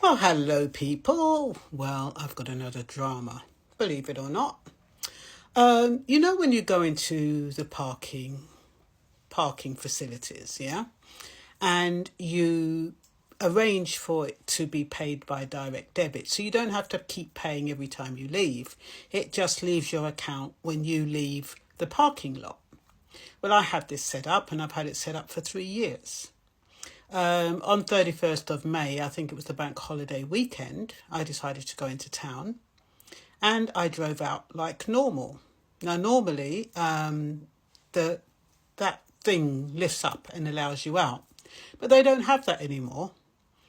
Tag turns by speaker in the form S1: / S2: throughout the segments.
S1: Oh, hello, people. Well, I've got another drama, believe it or not. When you go into the parking facilities, yeah, and you arrange for it to be paid by direct debit, so you don't have to keep paying every time you leave. It just leaves your account when you leave the parking lot. Well, I had this set up, and I've had it set up for 3 years. On 31st of May, I think it was the bank holiday weekend, I decided to go into town and I drove out like normal. Now, normally, that thing lifts up and allows you out, but they don't have that anymore.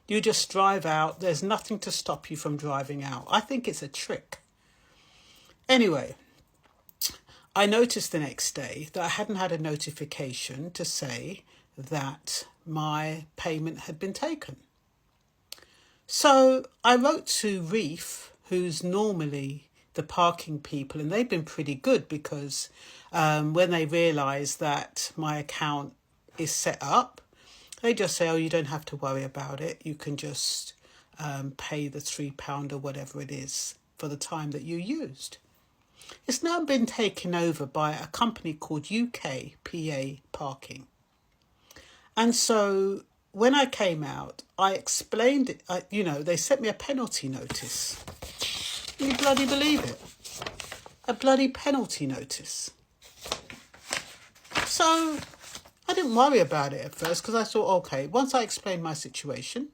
S1: You just drive out. There's nothing to stop you from driving out. I think it's a trick. Anyway, I noticed the next day that I hadn't had a notification to say that my payment had been taken. So I wrote to Reef, who's normally the parking people, and they've been pretty good because when they realise that my account is set up, they just say, oh, you don't have to worry about it. You can just pay the £3 or whatever it is for the time that you used. It's now been taken over by a company called UKPA Parking. And so when I came out, I explained it. They sent me a penalty notice. Can you bloody believe it? A bloody penalty notice. So I didn't worry about it at first because I thought, okay, once I explain my situation,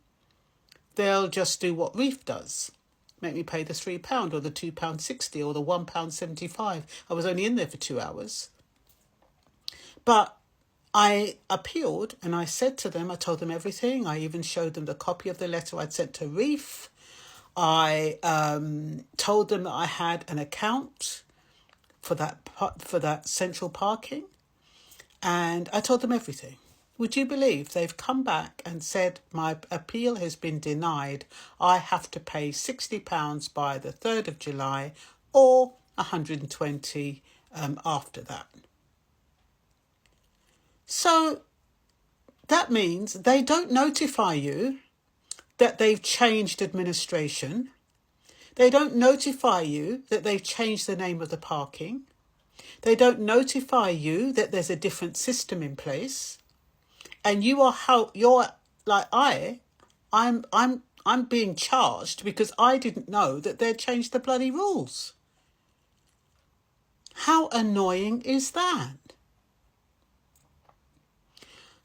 S1: they'll just do what Reef does. Make me pay the £3 or the £2.60 or the £1.75. I was only in there for 2 hours. But I appealed and I said to them, I told them everything. I even showed them the copy of the letter I'd sent to Reef. I told them that I had an account for that central parking. And I told them everything. Would you believe they've come back and said my appeal has been denied. I have to pay £60 by the 3rd of July or 120 after that. So that means they don't notify you that they've changed administration. They don't notify you that they've changed the name of the parking. They don't notify you that there's a different system in place. And I'm being charged because I didn't know that they'd changed the bloody rules. How annoying is that?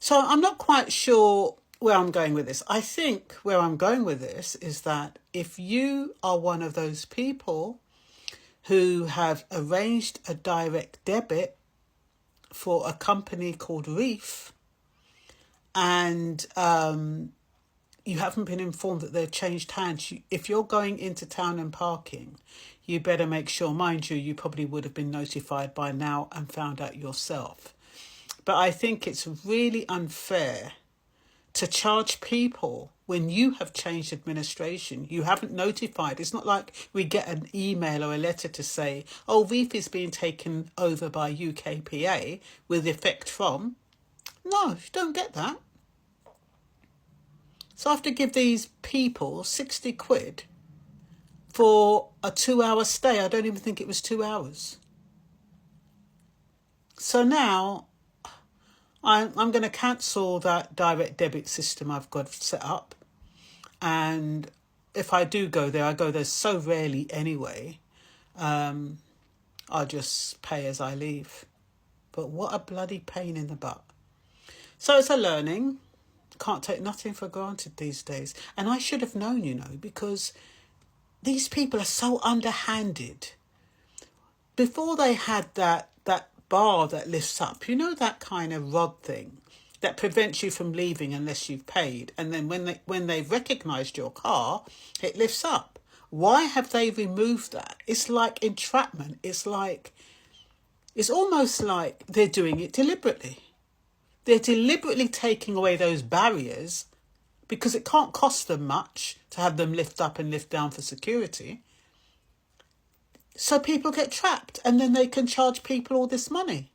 S1: So I'm not quite sure where I'm going with this. I think where I'm going with this is that if you are one of those people who have arranged a direct debit for a company called Reef and you haven't been informed that they've changed hands, if you're going into town and parking, you better make sure, mind you probably would have been notified by now and found out yourself. But I think it's really unfair to charge people when you have changed administration. You haven't notified. It's not like we get an email or a letter to say, oh, Reef is being taken over by UKPA with effect from. No, you don't get that. So I have to give these people 60 quid for a 2-hour stay. I don't even think it was 2 hours. So now I'm going to cancel that direct debit system I've got set up. And if I do go there, I go there so rarely anyway. I'll just pay as I leave. But what a bloody pain in the butt. So it's a learning. Can't take nothing for granted these days. And I should have known, because these people are so underhanded. Before they had that bar that lifts up, that kind of rod thing that prevents you from leaving unless you've paid. And then when they've recognised your car, it lifts up. Why have they removed that? It's like entrapment. It's almost like they're doing it deliberately. They're deliberately taking away those barriers because it can't cost them much to have them lift up and lift down for security. So people get trapped and then they can charge people all this money.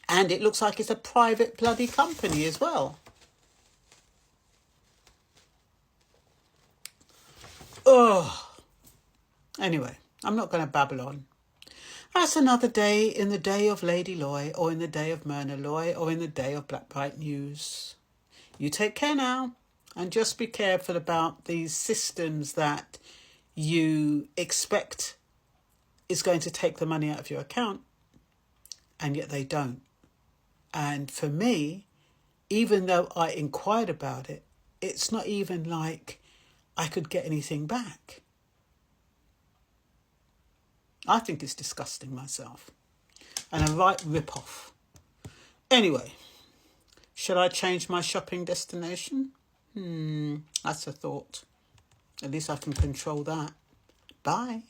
S1: And it looks like it's a private bloody company as well. Oh, anyway, I'm not going to babble on. That's another day in the day of Lady Loy, or in the day of Myrna Loy, or in the day of Black Bright News. You take care now, and just be careful about these systems that you expect is going to take the money out of your account, and yet they don't. And for me, even though I inquired about it, it's not even like I could get anything back. I think it's disgusting myself, and a right rip-off. Anyway, should I change my shopping destination? That's a thought. At least I can control that. Bye.